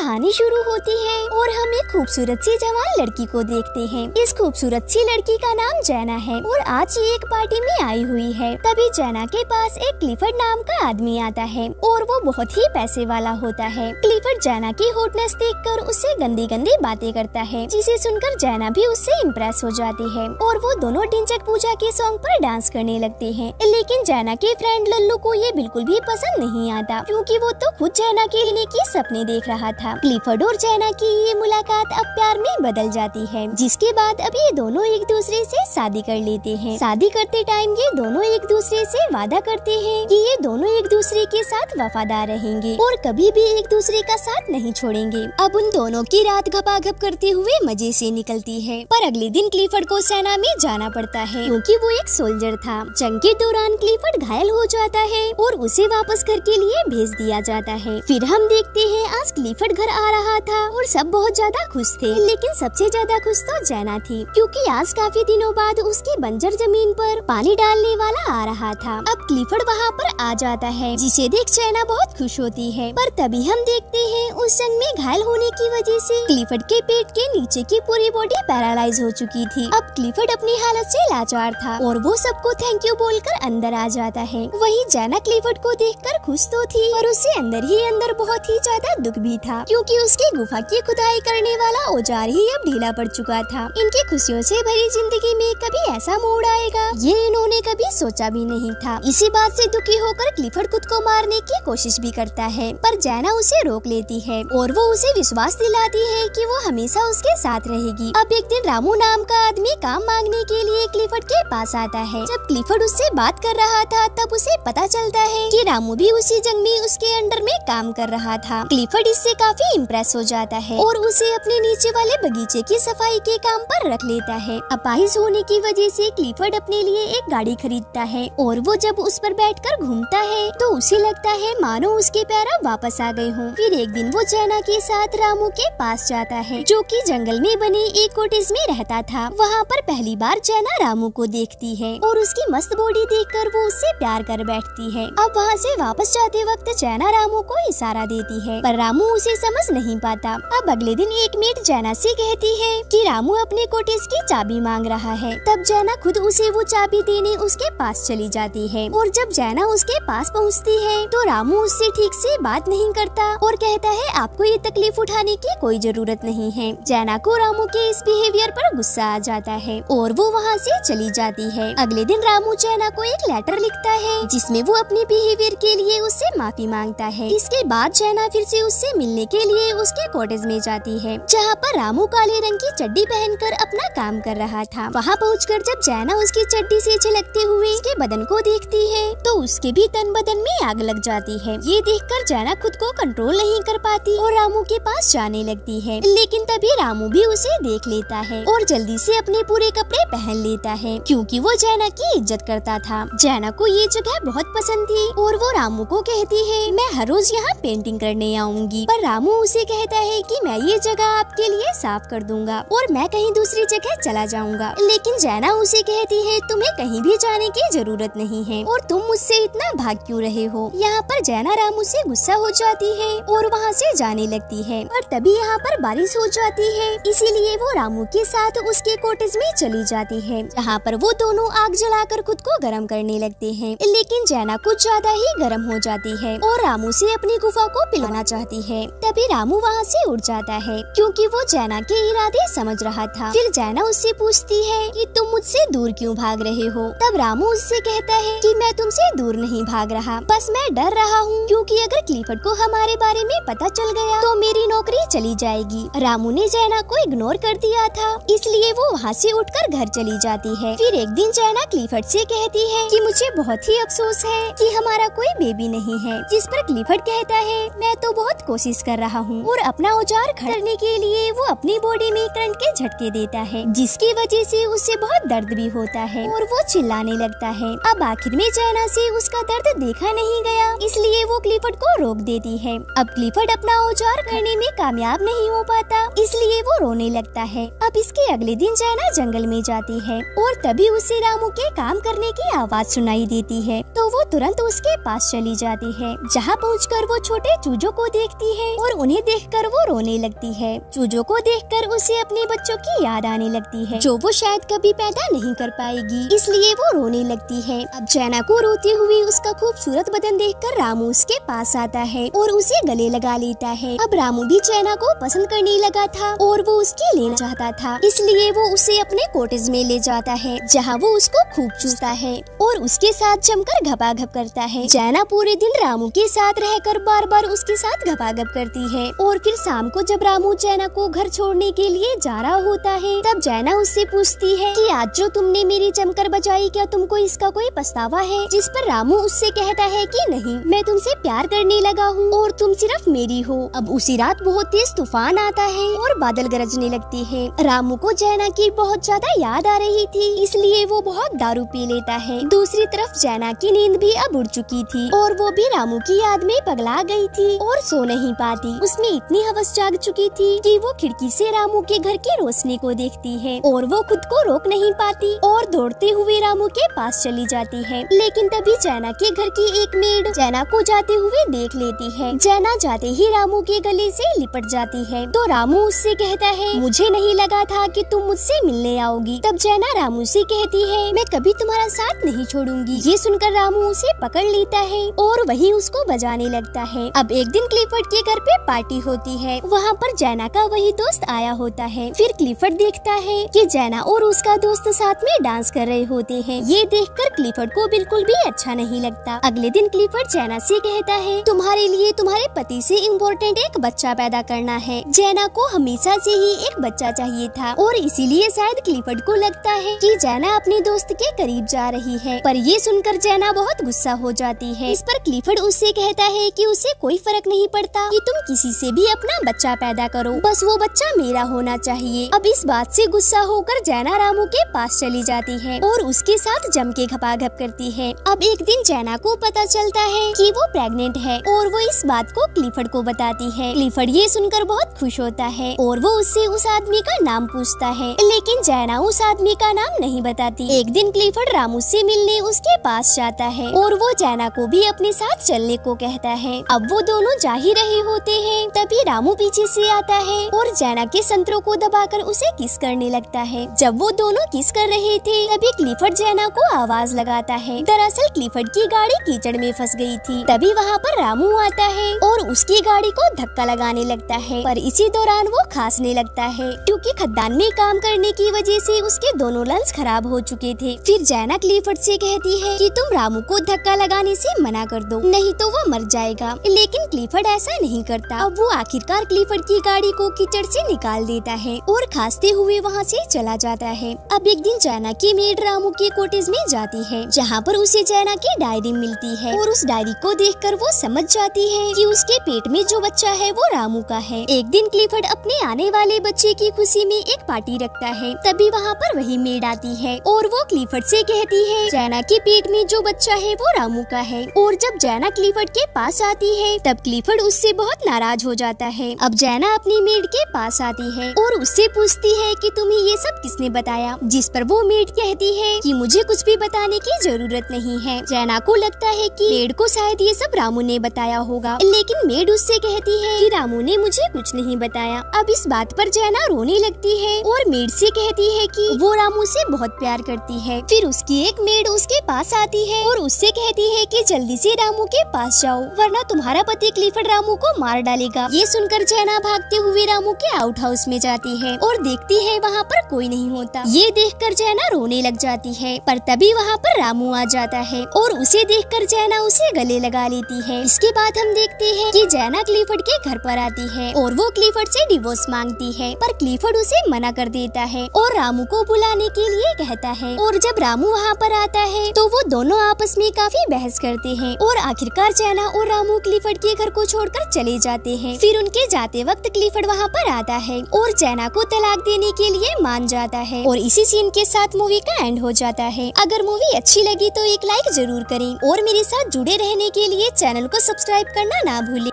कहानी शुरू होती है और हम एक खूबसूरत सी जवान लड़की को देखते हैं। इस खूबसूरत सी लड़की का नाम जैना है और आज ये एक पार्टी में आई हुई है। तभी जैना के पास एक क्लिफर्ड नाम का आदमी आता है और वो बहुत ही पैसे वाला होता है। क्लिफर्ड जैना की हॉटनेस देखकर उससे गंदी गंदी बातें करता है, जिसे सुनकर जैना भी उससे इम्प्रेस हो जाती है और वो दोनों ढिंचक पूजा के सॉन्ग पर डांस करने लगते हैं। लेकिन जैना के फ्रेंड लल्लू को ये बिल्कुल भी पसंद नहीं आता, क्योंकि वो तो खुद जैना के लेने की सपने देख रहा था। क्लिफर्ड और जैना की ये मुलाकात अब प्यार में बदल जाती है, जिसके बाद अब ये दोनों एक दूसरे से शादी कर लेते हैं। शादी करते टाइम ये दोनों एक दूसरे से वादा करते हैं कि ये दोनों एक दूसरे के साथ वफादार रहेंगे और कभी भी एक दूसरे का साथ नहीं छोड़ेंगे। अब उन दोनों की रात घपाघप करते हुए मजे से निकलती है, पर अगले दिन क्लिफर्ड को सेना में जाना पड़ता है, क्योंकि वो एक सोल्जर था। जंग के दौरान क्लिफर्ड घायल हो जाता है और उसे वापस घर के लिए भेज दिया जाता है। फिर हम देखते हैं आज क्लिफर्ड घर आ रहा था और सब बहुत ज्यादा खुश थे, लेकिन सबसे ज्यादा खुश तो जैना थी, क्योंकि आज काफी दिनों बाद उसकी बंजर जमीन पर पानी डालने वाला आ रहा था। अब क्लिफर्ड वहाँ पर आ जाता है, जिसे देख जैना बहुत खुश होती है। पर तभी हम देखते हैं उस जंग में घायल होने की वजह से क्लिफर्ड के पेट के नीचे की पूरी बॉडी पैरालाइज हो चुकी थी। अब क्लिफर्ड अपनी हालत से लाचार था और वो सबको थैंक यू बोलकर अंदर आ जाता है। वही जैना क्लिफर्ड को देखकर खुश तो थी, पर उससे अंदर ही अंदर बहुत ही ज्यादा दुख भी था, क्योंकि उसकी गुफा की खुदाई करने वाला औजार ही अब ढीला पड़ चुका था। इनकी खुशियों से भरी जिंदगी में कभी ऐसा मोड़ आएगा, ये इन्होंने कभी सोचा भी नहीं था। इसी बात से दुखी होकर क्लिफर्ड खुद को मारने की कोशिश भी करता है, पर जैना उसे रोक लेती है और वो उसे विश्वास दिलाती है कि वो हमेशा उसके साथ रहेगी। अब एक दिन रामू नाम का आदमी काम मांगने के लिए क्लिफर्ड के पास आता है। जब क्लिफर्ड उससे बात कर रहा था तब उसे पता चलता है कि रामू भी उसी जंग में उसके अंडर में काम कर रहा था। क्लिफर्ड इससे काफी इम्प्रेस हो जाता है और उसे अपने नीचे वाले बगीचे की सफाई के काम पर रख लेता है। अपाहिज होने की वजह से क्लिफर्ड अपने लिए एक गाड़ी खरीदता है और वो जब उस पर बैठकर घूमता है तो उसे लगता है मानो उसके पैर अब वापस आ गए हों। फिर एक दिन वो जैना के साथ रामू के पास जाता है, जो कि जंगल में बने एक कॉटेज में रहता था। वहाँ पर पहली बार जैना रामू को देखती है और उसकी मस्त बॉडी देखकर वो उससे प्यार कर बैठती है। अब वहाँ से वापस जाते वक्त जैना रामू को इशारा देती है, पर रामू उसे समझ नहीं पाता। अब अगले दिन एक मेट जैना से कहती है कि रामू अपने कॉटेज की चाबी मांग रहा है। तब जैना खुद उसे वो चाबी देने उसके पास चली जाती है और जब जैना उसके पास पहुँचती है तो रामू उससे ठीक से बात नहीं करता और कहता है आपको ये तकलीफ उठाने की कोई जरूरत नहीं है। जैना को रामू के इस बिहेवियर पर गुस्सा आ जाता है और वो वहाँ से चली जाती है। अगले दिन रामू जैना को एक लेटर लिखता है, जिसमें वो अपने बिहेवियर के लिए उससे माफी मांगता है। इसके बाद जैना फिर से उससे मिलने के लिए उसके कॉटेज में जाती है, जहाँ पर रामू काले रंग की चड्डी पहनकर अपना काम कर रहा था। वहाँ पहुँचकर जब जैना उसकी चड्डी से झलकते हुए उसके बदन को देखती है तो उसके भी तन बदन में आग लग जाती है। ये देखकर जैना खुद को कंट्रोल नहीं कर पाती और रामू के पास जाने लगती है, लेकिन तभी रामू भी उसे देख लेता है और जल्दी से अपने पूरे कपड़े पहन लेता है, क्योंकि वो जैना की इज्जत करता था। जैना को ये जगह बहुत पसंद थी और वो रामू को कहती है मैं हर रोज यहाँ पेंटिंग करने आऊंगी, पर रामू उसे कहता है कि मैं ये जगह आपके लिए साफ कर दूंगा और मैं कहीं दूसरी जगह चला जाऊंगा। लेकिन जैना उसे कहती है तुम्हें कहीं भी जाने की जरूरत नहीं है और तुम मुझसे इतना भाग क्यों रहे हो। यहाँ पर जैना रामू से गुस्सा हो जाती है और वहाँ से जाने लगती है, और तभी यहाँ पर बारिश हो जाती है, इसीलिए वो रामू के साथ उसके कॉटेज में चली जाती है, जहाँ पर वो दोनों आग जलाकर खुद को गर्म करने लगते हैं। लेकिन जैना कुछ ज्यादा ही गर्म हो जाती है और रामू से अपनी गुफा को पिलाना चाहती है। तभी रामू वहाँ से उड़ जाता है, क्योंकि वो जैना के इरादे समझ रहा था। फिर जैना उससे पूछती है कि तुम मुझसे दूर क्यों भाग रहे हो। तब रामू उससे कहता है कि मैं तुमसे दूर नहीं भाग रहा, बस मैं डर रहा हूँ, क्योंकि अगर क्लिफर्ड को हमारे बारे में पता चल गया तो मेरी नौकरी चली जाएगी। रामू ने जैना को इग्नोर कर दिया था, इसलिए वो वहाँ से उठकर घर चली जाती है। फिर एक दिन जैना क्लिफर्ड से कहती है कि मुझे बहुत ही अफसोस है कि हमारा कोई बेबी नहीं है, जिस पर क्लिफर्ड कहता है मैं तो बहुत कोशिश कर रहा हूँ, और अपना औजार खड़ने के लिए वो अपनी बॉडी में करंट के झटके देता है, जिसकी वजह से उसे बहुत दर्द भी होता है और वो चिल्लाने लगता है। अब आखिर में जैना से उसका दर्द देखा नहीं गया, इसलिए वो क्लिफर्ड को रोक देती है। अब क्लिफर्ड अपना औजार करने में कामयाब नहीं हो पाता, इसलिए वो रोने लगता है। अब इसके अगले दिन जैना जंगल में जाती है और तभी उसे रामू के काम करने की आवाज सुनाई देती है, तो वो तुरंत उसके पास चली जाती है, जहाँ पहुंचकर वो छोटे चूजों को देखती है और उन्हें देखकर वो रोने लगती है। चूजों को देखकर उसे अपने बच्चों की याद आने लगती है, जो वो शायद कभी पैदा नहीं कर पाएगी, इसलिए वो रोने लगती है। अब जैना को रोती हुई उसका खूबसूरत बदन देखकर रामू उसके पास आता है और उसे गले लगा लेता है। अब रामू भी जैना को पसंद करने लगा था और वो उसकी लेना चाहता था, इसलिए वो उसे अपने कॉटेज में ले जाता है, जहाँ वो उसको खूब चूसता है और उसके साथ जमकर घपाघप करता है। जैना पूरे दिन रामू के साथ रहकर बार बार उसके साथ घपाघप करती है और फिर शाम को जब रामू जैना को घर छोड़ने के लिए जा रहा होता है, तब जैना उससे पूछती है कि आज जो तुमने मेरी जमकर बचाई, क्या तुमको इसका कोई पछतावा है? जिस पर रामू उससे कहता है कि नहीं, मैं तुमसे प्यार करने लगा हूँ और तुम सिर्फ मेरी हो। अब उसी रात बहुत तेज तूफान आता है और बादल गरजने लगते हैं। रामू को जैना की बहुत ज्यादा याद आ रही थी, इसलिए वो बहुत दारू पी लेता है। दूसरी तरफ जैना की नींद भी अब उड़ चुकी थी और वो भी रामू की याद में पगला गई थी और सो नहीं पाती। उसमें इतनी हवस जाग चुकी थी कि वो खिड़की से रामू के घर की रोशनी को देखती है और वो खुद को रोक नहीं पाती और दौड़ते हुए रामू के पास चली जाती है। लेकिन तभी जैना के घर की एक मेड जैना को जाते हुए देख लेती है। जैना जाते ही रामू के गले से लिपट जाती है, तो रामू उससे कहता है, मुझे नहीं लगा था कि तुम मुझसे मिलने आओगी। तब जैना रामू से कहती है, मैं कभी तुम्हारा साथ नहीं छोड़ूंगी। ये सुनकर रामू उसे पकड़ लेता है और वहीं उसको बजाने लगता है। अब एक दिन क्लिफर्ड के घर पे पार्टी होती है, वहाँ पर जैना का वही दोस्त आया होता है। फिर क्लिफर्ड देखता है कि जैना और उसका दोस्त साथ में डांस कर रहे होते हैं। ये देखकर क्लिफर्ड को बिल्कुल भी अच्छा नहीं लगता। अगले दिन क्लिफर्ड जैना से कहता है, तुम्हारे लिए तुम्हारे पति से इम्पोर्टेंट एक बच्चा पैदा करना है। जैना को हमेशा से ही एक बच्चा चाहिए था और इसीलिए शायद क्लिफर्ड को लगता है कि जैना अपने दोस्त के करीब जा रही है, पर ये सुनकर जैना बहुत गुस्सा हो जाती है। इस पर क्लिफर्ड उससे कहता है कि उसे कोई फर्क नहीं पड़ता कि तुम किसी से भी अपना बच्चा पैदा करो, बस वो बच्चा मेरा होना चाहिए। अब इस बात से गुस्सा होकर जैना रामू के पास चली जाती है और उसके साथ जम के घपाघप करती है। अब एक दिन जैना को पता चलता है कि वो प्रेग्नेंट है और वो इस बात को क्लिफर्ड को बताती है। क्लिफर्ड ये सुनकर बहुत खुश होता है और वो उससे उस आदमी का नाम पूछता है, लेकिन जैना उस आदमी का नाम नहीं बताती। एक दिन क्लिफर्ड रामू से मिलने उसके पास जाता है और वो जैना को भी अपने साथ चलने को कहता है। अब वो दोनों जा ही रहे होते हैं, तभी रामू पीछे से आता है और जैना के संतरों को दबाकर उसे किस करने लगता है। जब वो दोनों किस कर रहे थे, तभी क्लिफर्ड जैना को आवाज लगाता है। दरअसल क्लिफर्ड की गाड़ी कीचड़ में फंस गई थी। तभी वहाँ पर रामू आता है और उसकी गाड़ी को धक्का लगाने लगता है, पर इसी दौरान वो खांसने लगता है क्योंकि खदान में काम करने की वजह से उसके दोनों लंग्स खराब हो चुके थे। फिर जैना क्लिफर्ड से कहती है कि तुम रामू को धक्का लगाने से मना कर दो, नहीं तो वो मर जाएगा। लेकिन क्लिफर्ड ऐसा नहीं करता। अब वो आखिरकार क्लिफर्ड की गाड़ी को कीचड़ से निकाल देता है और खांसते हुए वहाँ से चला जाता है। अब एक दिन जैना की मेड रामू के कॉटेज में जाती है, जहाँ पर उसे जैना की डायरी मिलती है और उस डायरी को देखकर वो समझ जाती है कि उसके पेट में जो बच्चा है वो रामू का है। एक दिन क्लिफर्ड अपने आने वाले बच्चे की खुशी में एक पार्टी रखता है, तभी वहाँ पर वही मेड आती है और वो क्लिफर्ड से कहती है, जैना के पेट में जो बच्चा है वो रामू का है। और जब जैना क्लिफर्ड के पास आती है, तब क्लिफर्ड उससे बहुत नाराज हो जाता है। अब जैना अपनी मेड के पास आती है और उससे पूछती है कि तुम्हें ये सब किसने बताया, जिस पर वो मेड कहती है कि मुझे कुछ भी बताने की जरूरत नहीं है। जैना को लगता है कि मेड को शायद ये सब रामू ने बताया होगा, लेकिन मेड उससे कहती है कि रामू ने मुझे कुछ नहीं बताया। अब इस बात पर जैना रोने लगती है और मेड से कहती है कि वो रामू से बहुत प्यार करती है। फिर उसकी एक मेड उसके पास आती है और उससे कहती है कि जल्दी से रामू के पास जाओ, वरना तुम्हारा पति क्लिफर्ड रामू को मार डालेगा। ये सुनकर जैना भागते हुए रामू के आउट हाउस में जाती है और देखती है वहाँ पर कोई नहीं होता। ये देखकर जैना रोने लग जाती है, पर तभी वहाँ पर रामू आ जाता है और उसे देखकर जैना उसे गले लगा लेती है। इसके बाद हम देखते हैं कि जैना क्लिफर्ड के घर पर आती है और वो क्लिफर्ड से डिवोर्स मांगती है, पर क्लिफर्ड उसे मना कर देता है और रामू को बुलाने के लिए कहता है। और जब रामू वहाँ पर आता है तो वो दोनों आपस में काफी बहस करते हैं और आखिरकार जैना और रामू क्लिफर्ड के घर को छोड़कर चले जाते हैं। फिर उनके जाते वक्त क्लिफर्ड वहाँ पर आता है और जैना को तलाक देने के लिए मान जाता है और इसी सीन के साथ मूवी का एंड हो जाता है। अगर मूवी अच्छी लगी तो एक लाइक जरूर करें और मेरे साथ जुड़े रहने के लिए चैनल को सब्सक्राइब करना ना भूलें।